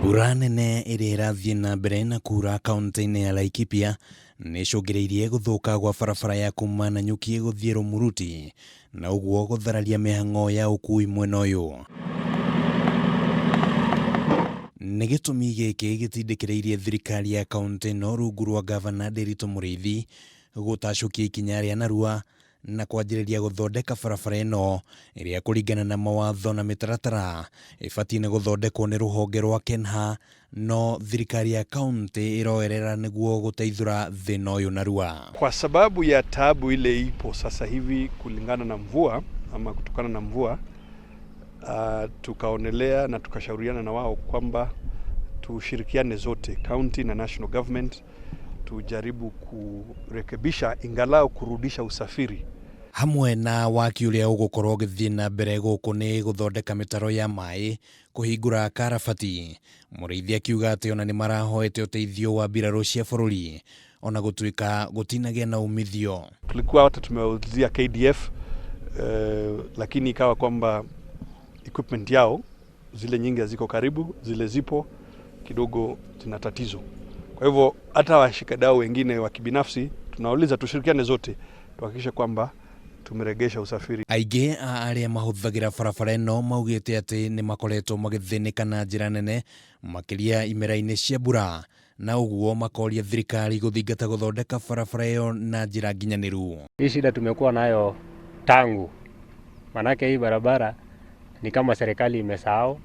Mbura nene iria irathii nambere na kuura kaunti-ini ya Laikipia nicungireirie guthuka gwa barabara ya kuuma Nanyuki guthii Rumuruti na uguo guthararia mihang'o ya ukuui mwena uyu. Nĩ gĩtũmi gĩkĩ gĩtindĩkĩrĩirie thirikari ya kaunti ĩno rungu rwa Ngavana Ndiritu Muriithi gũtacũkia ikinya rĩa narua na kwanjĩrĩria guthondeka barabara ĩno ĩrĩa kũringana na mawatho na mĩtaratara ĩbatiĩ nĩ gũthondekwo nĩ rũhonge rwa KENHA, no thirikari ya kaunti ĩroerera nĩguo gũteithũra thĩna ũyũ narua. Kwa sababu ya taabu ile ipo sasa hivi kulingana na mvua ama kutokana na mvua, tukaonelea na tukashauriana na wao kwamba tushirikiane zote, county na national government, tujaribu kurekebisha ingalau kurudisha usafiri. Hamwe na waki uria ugukorwo githii na mbere guku ni guthondeka mitaro ya mai, kuhingura karabati. Muriithi akiuga ati ona ni marahoete uteithio wa mbirarũ cia bururi ona gutuika gutinagia na umithio. Tulikuwa hata tumeulizia KDF, lakini ikawa kwamba equipment yao zile nyingi haziko karibu, zile zipo kidogo zina tatizo. Kwa hivyo hata washikadau wengine wa kibinafsi tunauliza tushirikiane zote tuhakikishe kwamba tumeregesha usafiri. Aingĩ a arĩa mahũthagĩra barabara ĩno maugĩte atĩ nĩ makoretwo magĩthĩnĩka na njĩra nene makĩria imera-inĩ cia mbura, na uguo makoria thirikari gũthingata gũthondeka barabara ĩyo na njĩra nginyanĩru. Hii shida tumekuwa nayo tangu, manake hii barabara ni kama serikali imesahau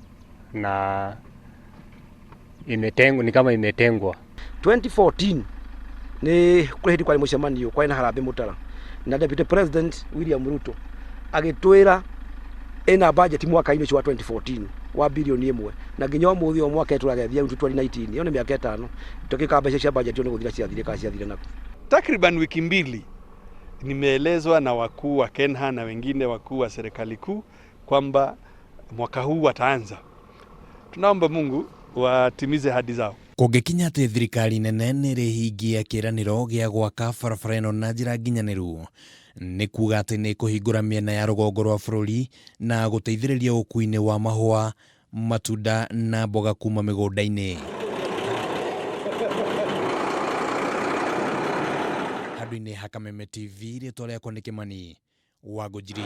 na imetengwa, ni kama imetengwa. 2014 ni kule hidi kwa mũcemanio kwa ina harambe mutara na Deputy President William Ruto agitwira ina budget mwaka-inĩ wa 2014 wa bilioni 1 na nginya umuthi o mwaka turagethia 2019 iyo ni miaka 5 tukika mbeca cia budget ni guthira ciathire nako. Takriban wiki mbili nimeelezwa na wakuu wa KENHA na wengine wakuu wa serikali kuu kwamba mwaka huu wataanza. Tunaomba Mungu watimize ahadi zao. Kũngĩkinya atĩ thirikari nene nĩ ĩrĩhingia kĩĩranĩro gĩa gwaka barabara ĩno na njĩra nginyanĩru, nĩ kuuga atĩ nĩ kũhingũra mĩena ya rũgongo rwa bũrũri na gũteithĩrĩria ũkuui-inĩ wa mahũa, matunda na mboga kuma mĩgũnda-inĩ. Handũ-inĩ ha Kameme TV, rĩtwa rĩakwa nĩ Kimani wa Ngũnjiri.